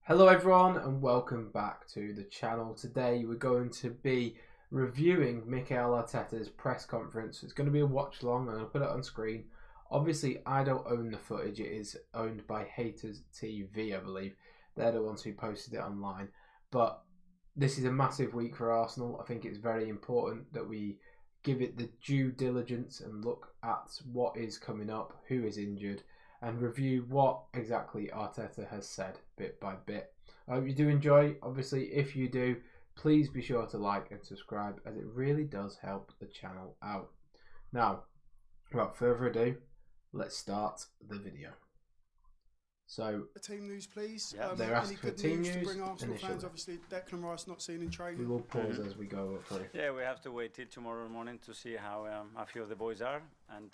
Hello everyone and welcome back to the channel. Today we're going to be reviewing Mikel Arteta's press conference. It's going to be a watch long and I'll put it on screen. Obviously I don't own the footage, it is owned by Haters TV, I believe. They're the ones who posted it online. But this is a massive week for Arsenal. I think it's very important that we give it the due diligence and look at what is coming up, who is injured, and review what exactly Arteta has said bit by bit. I hope you do enjoy. Obviously, if you do, please be sure to like and subscribe as it really does help the channel out. Now, without further ado, let's start the video. So, team news, please. they're asked for team news to bring Arsenal initially. fans. Obviously, Declan Rice not seen in training. We will pause as we go through. Yeah, we have to wait till tomorrow morning to see how a few of the boys are, and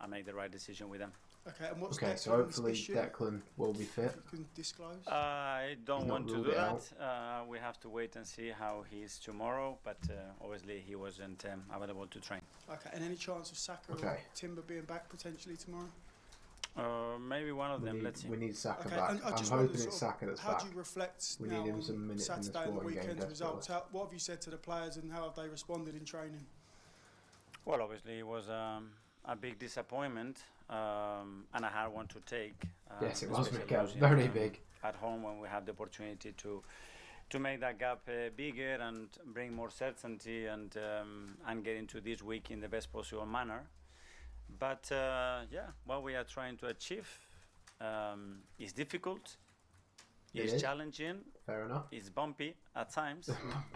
I make the right decision with them. Okay, and what's Okay, so hopefully Declan will be fit. You can disclose. I don't want to ruled do it that. We have to wait and see how he is tomorrow, but obviously he wasn't available to train. Okay, and any chance of Saka or Timber being back potentially tomorrow? Maybe one of them. Let's see. We need Saka Okay, back. and I'm hoping it's Saka that's how back. do you reflect We now need him on some minutes in the Saturday and the Sporting game, weekend's results? desperately. What have you said to the players and how have they responded in training? Well, obviously it was a big disappointment and a hard one to take. Yes, it was, especially Mikel. losing, Very big. At home when we had the opportunity to make that gap bigger and bring more certainty and get into this week in the best possible manner. But yeah, what we are trying to achieve is difficult, it's challenging, fair enough. it's bumpy at times,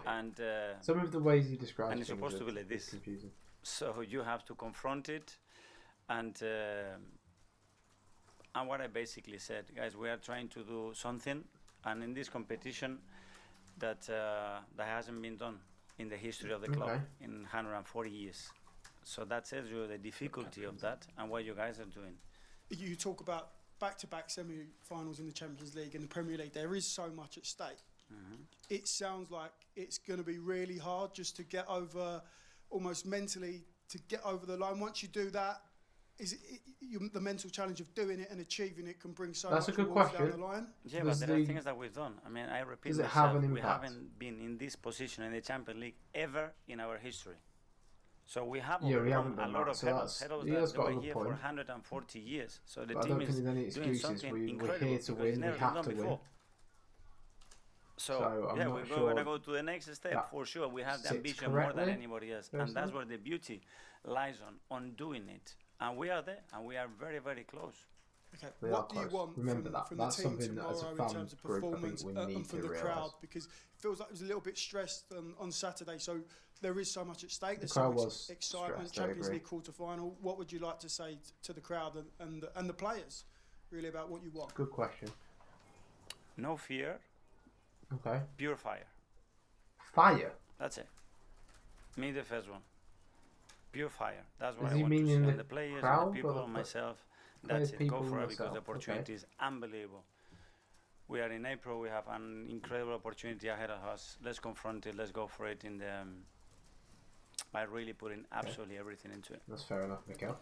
and some of the ways you describe and it's supposed to be like this. Confusing. So you have to confront it, and what I basically said, guys, we are trying to do something, and in this competition that that hasn't been done in the history of the club in 140 years. So that tells you the difficulty of that and what you guys are doing. You talk about back-to-back semi-finals in the Champions League and the Premier League. There is so much at stake. It sounds like it's going to be really hard just to get over, almost mentally, to get over the line. Once you do that, the mental challenge of doing it and achieving it can bring so much rewards down the line? Yeah, but there are things that we've done. I mean, I repeat does it myself, have an we impact? haven't been in this position in the Champions League ever in our history. So we have we overcome haven't a done lot that. of So hurdles he has that got a were good here point. for 140 years. So the But I team don't think is there's any doing excuses. something We're incredible here to because it's win. never We been have done to win. before. So I'm yeah, not we're sure going to go to the next step for sure. We have the sits ambition more than correctly, anybody else, personally. and that's where the beauty lies on doing it. And we are there, and we are very, very close. Okay. We what are do you close. want Remember that. from That's the team something that as a tomorrow in fan terms of group, I think performance we need and from to the crowd? realise. Because it feels like it was a little bit stressed on Saturday, so there is so much at stake. There's crowd so much was excitement. stressed, I Champions agree. League quarter-final. What would you like to say to the crowd and the players, really, about what you want? Good question. No fear, Okay. pure fire. Fire? That's it. Me, the first one. Pure fire. That's what Does I he want to mean see. in And the the players, crowd and the people, or and the myself. players, That's it. people, Go for and it because the yourself? opportunity is unbelievable. We are in April. We have an incredible opportunity ahead of us. Let's confront it. Let's go for it in the by really putting absolutely everything into it. That's fair enough, Mikel.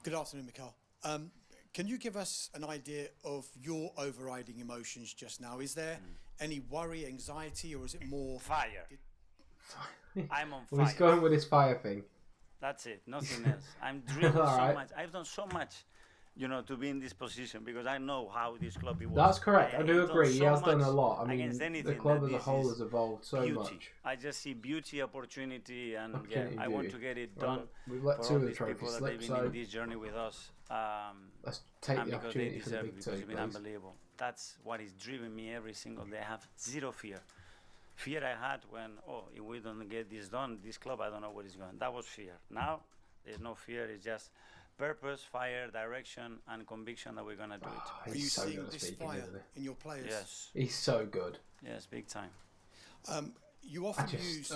Good afternoon, Mikel. Can you give us an idea of your overriding emotions just now? Is there any worry, anxiety, or is it more Fire. I'm on Well, he's fire. going with his fire thing. That's it. Nothing else. I'm driven so Alright. much. I've done so much, to be in this position because I know how this club evolves. That's correct. I do have done agree. He so has done much a lot. I mean, against the anything club that as a this whole is has evolved so beauty. much. I just see beauty, opportunity, and Opportunity, I want beauty. to get it Well, done we've let for two all of the these trophies people that slip, they've been so in this journey with us. let's take And the because they opportunity for the deserve it, big because two, it's been please. unbelievable. That's what is driving me every single day. I have zero fear. Fear I had when, if we don't get this done, this club, I don't know where it's going. That was fear. Now, there's no fear. It's just purpose, fire, direction, and conviction that we're going to do it. are He's you so seeing good at this speaking, fire isn't he? in your players? Yes. He's so good. Yes, big time. You often just- use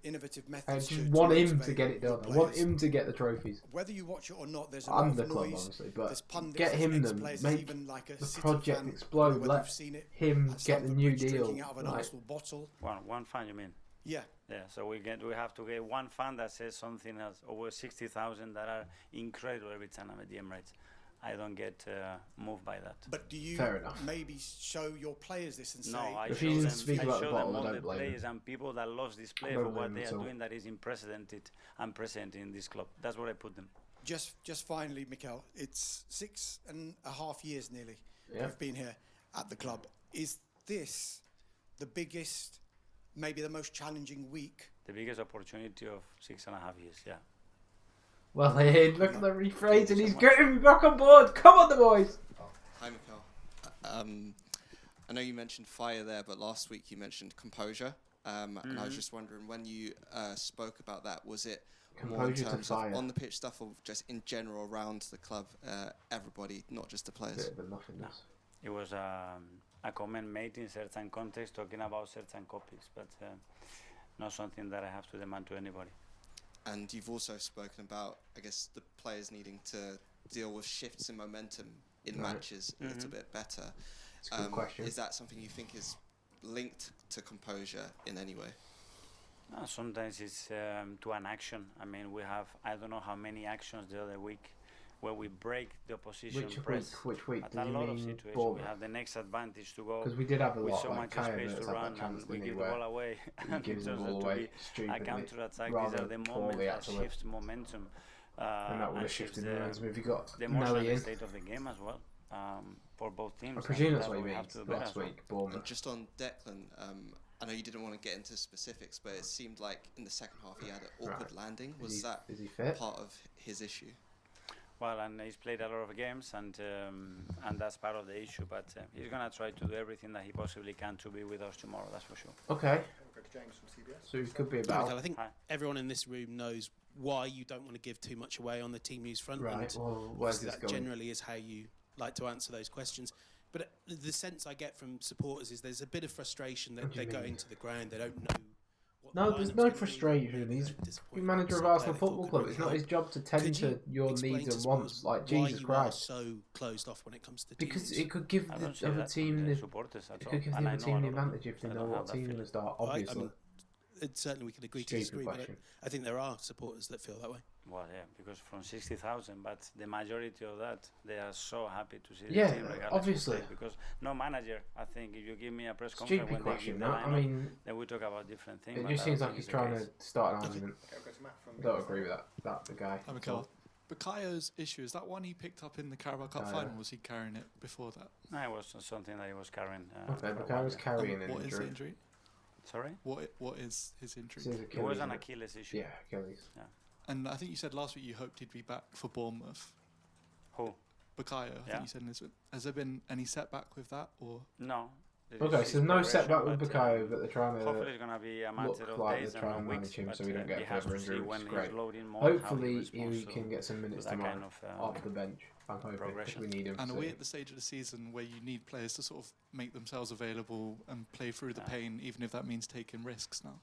innovative I methods. just to want him to motivate get it your done. I want players. him to get the trophies. Whether you watch it or not, there's a lot I'm of the club, noise. obviously, but There's pundits, get there's him them. ex-players, there's Make even like a the City project fan, explode. whether Let you've seen it, him at get the Stamford new Bridge deal. drinking out of an Like, Arsenal bottle. One fan, you mean? Yeah. Yeah, so we have to get one fan that says something else. Over 60,000 that are incredible every time I'm at the Emirates. I don't get moved by that. But do you Fair enough. maybe show your players this and say, No, I If show you them, speak I about the show bottle, them I all don't the blame players him. and people that loves this I play don't for blame what they him are at all. doing that is unprecedented in this club. That's what I put them. just finally, Mikel, it's 6.5 years nearly Yeah. you've been here at the club. Is this the biggest, maybe the most challenging week? The biggest opportunity of 6.5 years, yeah. Well, hey, look at the rephrase, and he's getting me back on board. Come on, the boys. Hi, Mikel. I know you mentioned fire there, but last week you mentioned composure. And I was just wondering, when you spoke about that, was it more in Composure to terms fire. of on the pitch stuff, or just in general around the club, everybody, not just the players? Bit of a nothingness. It was a comment made in certain context talking about certain topics, but not something that I have to demand to anybody. And you've also spoken about, I guess, the players needing to deal with shifts in momentum in matches a little bit better. It's a good question. Is that something you think is linked to composure in any way? No, sometimes it's to an action. I mean, we have, I don't know how many actions the other week where we break the opposition press. Which week? At Did a you lot of mean situations, we Bournemouth? have the next advantage to go Because we did have a with lot, so like much Kai space Havertz to had run, that chance, and we didn't he, give the where ball away. he gives the It ball turns out to away be a stupidly. counter-attack. These rather are the moments poorly, that actually. shifts momentum. And that would have shifts shifted the momentum if you got the Nelly emotional in. state of the game as well, for both teams. I presume and that's what you we mean have to do better last as well. week, And Bournemouth. just on Declan, I know you didn't want to get into specifics, but it seemed like in the second half he had an awkward landing. Was that Is he fit? part of his issue? Well, and he's played a lot of games, and that's part of the issue. But he's gonna try to do everything that he possibly can to be with us tomorrow. That's for sure. Okay. Go to James from CBS. So it could be Mikel, about. I think Hi. everyone in this room knows why you don't want to give too much away on the team news front. Right. And Well, where's obviously this that going? generally is how you like to answer those questions. But the sense I get from supporters is there's a bit of frustration What that do they you go mean? into the ground, they don't know. What No, the there's lineup's no gonna be. frustration. Maybe He's they're the disappointed manager of with a Arsenal player they thought Football could Club. really It's not help. his job to tend Could you to your explain needs to and wants. supporters Like why Jesus you Christ. are so closed off when it comes to Because teams? it could give I the don't see other that team from the supporters at it all. could give the And I other know team a the lot of them, advantage if they so I know don't what have that team they're feeling. going to start. I Obviously, mean, certainly we can agree to Stupid disagree, but question. I think there are supporters that feel that way. Well, yeah, because from 60,000, but the majority of that, they are so happy to see Yeah, the team regardless obviously. who plays, because no manager, I think, if you give me a press conference stupid when they question. give the No, I lineup, mean, then we talk about different things. it but just I seems don't like think he's it's the trying case. to start an argument. Okay, go to Matt from. I don't agree with that. The guy. Hi, Mikel. Bakayo's issue, is that one he picked up in the Carabao Cup Oh, final? yeah. Was he carrying it before that? No, it was something that he was carrying. Okay, for a but while, I was yeah. carrying an What is the injury. injury? Sorry? What is his injury? It's his It Achilles, was an isn't it? Achilles issue. Yeah, Achilles. And I think you said last week you hoped he'd be back for Bournemouth. Who? Bakayo, I Yeah. think you said in this. Has there been any setback with that, or No. There Okay, is so no progression, setback with but, Bakayo, but they're trying hopefully to. it's going to be a look matter of like days they're and trying not to weeks. manage him But so we don't get he has further to see injuries. when Great. he's loading more. Hopefully, how he responds can get some minutes to that tomorrow kind of, off the bench. I'm hoping because progression. we need him. and are so- we at the stage of the season where you need players to sort of make themselves available and play through the Yeah. pain, even if that means taking risks now?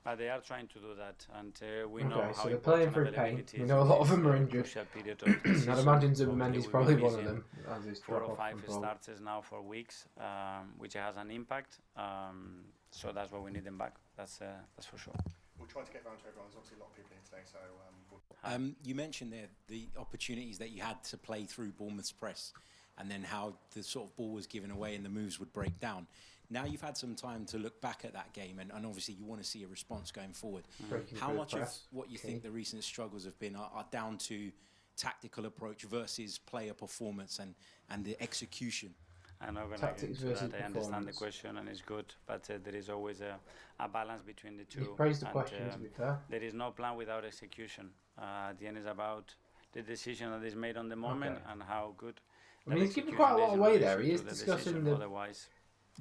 But they are trying to do that, and we know Okay, how so they're playing important through pain. availability We is know a in lot of this, them are injured. crucial period of the I'd season. imagine Obviously, Zubimendi's we'll probably be one of missing them. As his 4 or drop-off 5 from form. starters now for weeks, which has an impact. So that's why we need them back. That's for sure. We'll try to get round to everyone. There's obviously a lot of people here today, so we'll You mentioned there the opportunities that you had to play through Bournemouth's press and then how the sort of ball was given away and the moves would break down. Now you've had some time to look back at that game and obviously you want to see a response going forward. Breaking How through the much of press. what you Okay. think the recent struggles have been are down to tactical approach versus player performance and the execution? I'm not going to get Tactics into versus that. I understand the performance. question and it's good, but there is always a balance between the two. You've praised the and, question, to be fair. there is no plan without execution. At the end, is about the decision that is made on the moment Okay. and how good. I mean, that he's given execution quite a lot is in away relation there. He to is the discussing decision. that Otherwise,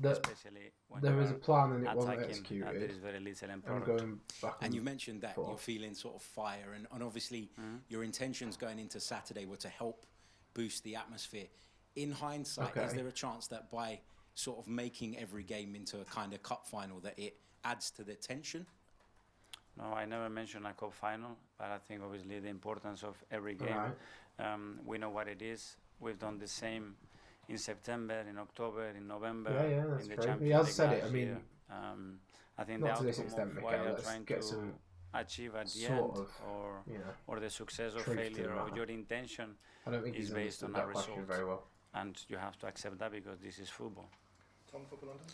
especially when there you is a are plan and it wasn't attacking, there executed. is very little end And product. going back And you mentioned that forth. you're feeling sort of fire and obviously your intentions going into Saturday were to help boost the atmosphere. In hindsight, is Okay. there a chance that by sort of making every game into a kind of cup final that it adds to the tension? No, I never mentioned a cup final, but I think obviously the importance of every game. Right. We know what it is. We've done the same in September, in October, in November, Yeah, that's in the true. Champions He has League said it. last I mean, year. I think not the to this outcome extent, of why Mikel. you're Let's trying get to some achieve at the Sort end, of, or the success or truth to the failure or matter. your intention I don't think is he's based on understood a that question result, very well. and you have to accept that because this is football. Tom, Football London.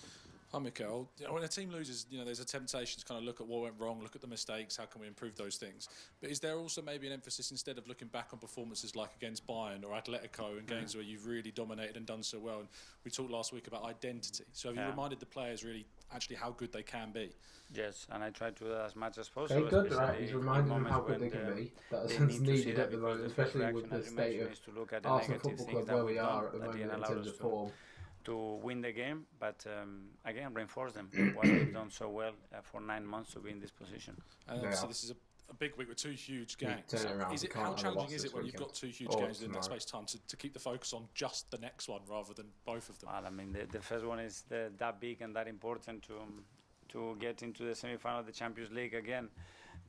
Hi, Mikel. When a team loses, there's a temptation to kind of look at what went wrong, look at the mistakes, how can we improve those things? But is there also maybe an emphasis, instead of looking back on performances like against Bayern or Atletico and games where you've really dominated and done so well? And we talked last week about identity. So have you reminded the players really actually how good they can be? Yes, and I try to do that as much as possible. Very good, right? He's reminding them how good they can be. That's needed at the moment, especially with the state of Arsenal Football Club where we are at the moment in terms of form. To win the game, but again, reinforce them what they've done so well for 9 months to be in this position. And obviously, this is a big week with two huge games. How challenging is it when you've got two huge games in that space of time to keep the focus on just the next one rather than both of them? Well, I mean, the first one is that big and that important to get into the semi-final of the Champions League again.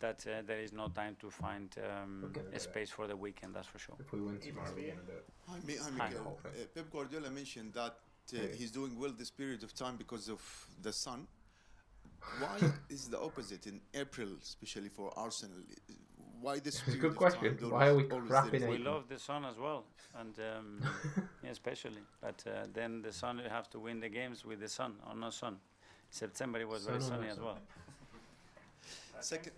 That there is no time to find a space for the weekend, that's for sure. If we win tomorrow, we're going to do it. Hi, Mikel. Pep Guardiola mentioned that he's doing well this period of time because of the sun. Why is the opposite in April, especially for Arsenal? Why this period good question. of time? Why are we crapping? We love the sun as well, and especially. But then the sun, you have to win the games with the sun or no sun. September it was very sunny as well. Second.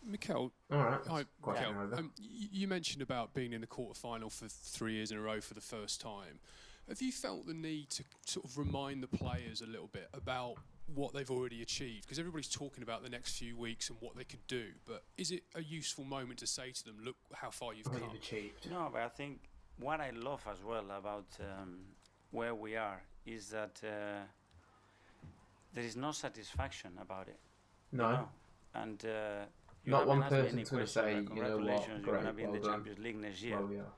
Mikel, hi, Mikel. You mentioned about being in the quarter-final for 3 years in a row for the first time. Have you felt the need to sort of remind the players a little bit about what they've already achieved? Because everybody's talking about the next few weeks and what they could do, but is it a useful moment to say to them, look how far you've come? No, but I think what I love as well about where we are is that there is no satisfaction about it. No. You know? And not one person's going to say, you know what, you're great, going to be in the well Champions League next year. Well, we are.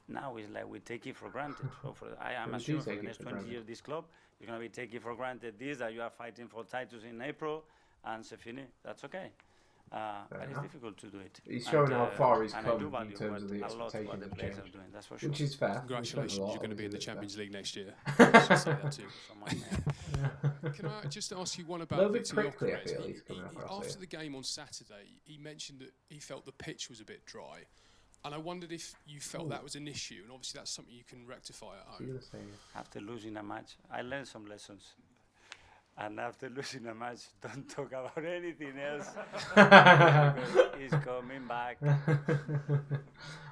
Now it's like we take it for granted. So I am assuming for the next 20 years, this club, you're going to be taking for granted this, that you are fighting for titles in April, and c'est fini. That's okay. But it's difficult to do it. He's showing how far he's come in terms of the expectations of change. Doing, that's for sure. Which is fair. Congratulations, you're going to be in the Champions League next year. I should say that too. Can I just ask you one about a little bit quickly, I feel he's coming across after the game on Saturday, he mentioned that he felt the pitch was a bit dry. And I wondered if you felt that was an issue, and obviously that's something you can rectify at home. After losing a match, I learned some lessons. And after losing a match, don't talk about anything else. He's coming back.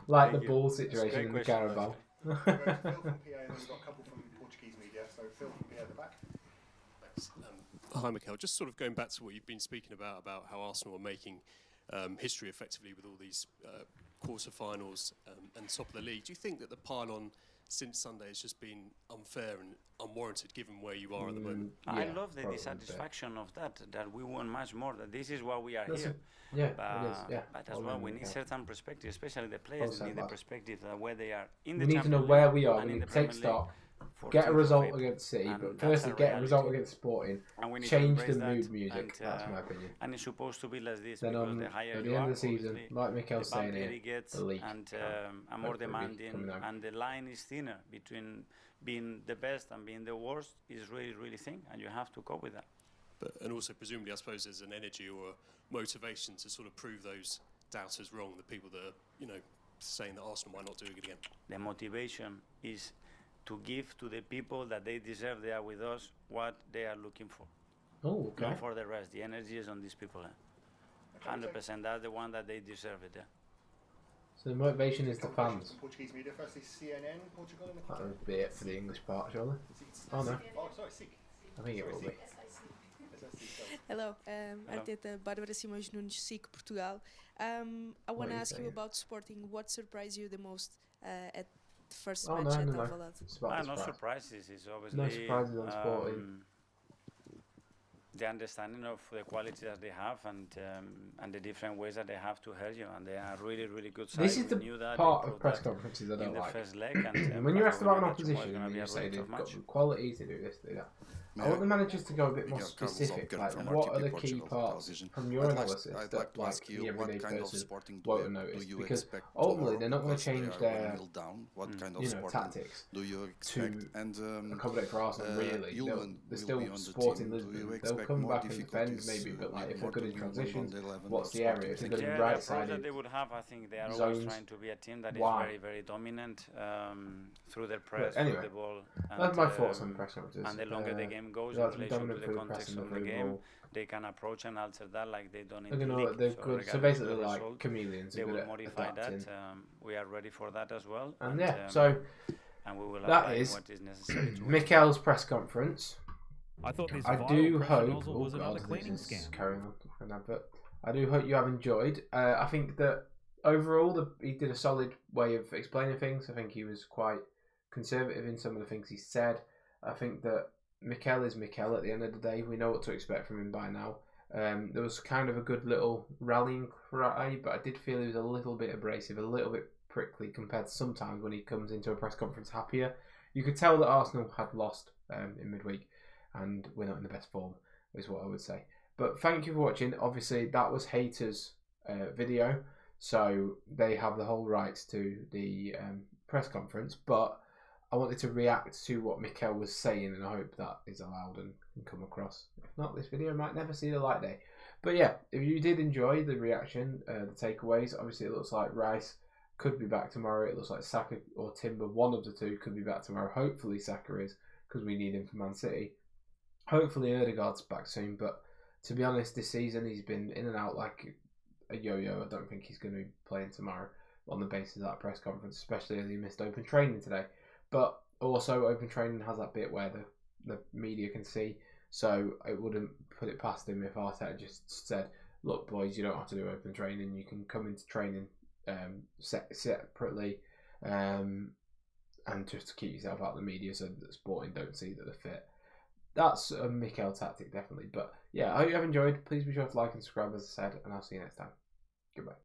Like the ball situation in the Carabao. Phil from PA, and then we've got a couple from Portuguese media. So Phil from PA at the back. Thanks. Hi, Mikel. Just sort of going back to what you've been speaking about how Arsenal are making history effectively with all these quarter-finals and top of the league. Do you think that the pile-on since Sunday has just been unfair and unwarranted given where you are at the moment? I love the dissatisfaction of that we want much more, that this is why we are here. But as well, we need certain perspective, especially the players need the perspective where they are in the We need to know where we are. We need to take stock, get a result against City, but firstly get a result against Sporting, change the mood music. That's my opinion. And it's supposed to be like this, then because the higher at the you end are, of the season, like Mikel's saying it gets the league and more demanding, and the line is thinner between being the best and being the worst is really, really thin, and you have to cope with that. And also, presumably, I suppose there's an energy or a motivation to sort of prove those doubters wrong, the people that are, saying that Arsenal might not do it again. The motivation is to give to the people that they deserve, they are with us, what they are looking for. Oh, okay. Not for the rest. The energy is on these people. 100%. That's the one that they deserve it. So the motivation is the fans. Portuguese media. Firstly, CNN, Portugal. That would be it for the English part, surely. Oh no. Oh, sorry, SIC. I think it will be. Hello, Arteta, Bárbara Simões Nunes, SIC, Portugal. I want to ask you about Sporting. What surprised you the most at the first match at Alvalade? No surprises. It's obviously no surprises on Sporting. The understanding of the quality that they have and the different ways that they have to hurt you, and they are really, really good side. This is the part of press conferences I don't like. First leg and when you're asked about an opposition, you say they've got the quality to do this, do that. I want the managers to go a bit more specific. Like, what are the key parts from your analysis that like the everyday person won't notice? Because ultimately, they're not going to change their tactics to accommodate for Arsenal. Really, they're still Sporting Lisbon. They'll come back and defend maybe, but like if they're good in transitions, what's the area? If they're good in right sided that they would have, I think they are always trying to be a team that is very, very dominant through their press, through the ball. That's my thoughts on the press conferences. And the longer the game goes in relation to the context of the game, they can approach and alter that like they done in the league. They're good. So basically, they're like chameleons. They will modify that. We are ready for that as well. And so and we will that is what is necessary. Mikel's press conference. I thought this I do hope was another cleaning scam. Carrying on for an advert. I do hope you have enjoyed. I think that overall, he did a solid way of explaining things. I think he was quite conservative in some of the things he said. I think that Mikel is Mikel at the end of the day. We know what to expect from him by now. There was kind of a good little rallying cry, but I did feel he was a little bit abrasive, a little bit prickly compared to sometimes when he comes into a press conference happier. You could tell that Arsenal had lost in midweek, and we're not in the best form, is what I would say. But thank you for watching. Obviously, that was Haters' video, so they have the whole rights to the press conference, but I wanted to react to what Mikel was saying, and I hope that is allowed and can come across. If not, this video might never see the light day. But yeah, if you did enjoy the reaction, the takeaways, obviously it looks like Rice could be back tomorrow. It looks like Saka or Timber, one of the two, could be back tomorrow. Hopefully Saka is, because we need him for Man City. Hopefully Odegaard's back soon, but to be honest, this season he's been in and out like a yo-yo. I don't think he's going to be playing tomorrow on the basis of that press conference, especially as he missed open training today. But also, open training has that bit where the media can see, so I wouldn't put it past him if Arteta just said, look, boys, you don't have to do open training. You can come into training separately and just keep yourself out of the media so that Sporting don't see that they're fit. That's a Mikel tactic, definitely. But yeah, I hope you have enjoyed. Please be sure to like and subscribe, as I said, and I'll see you next time. Goodbye.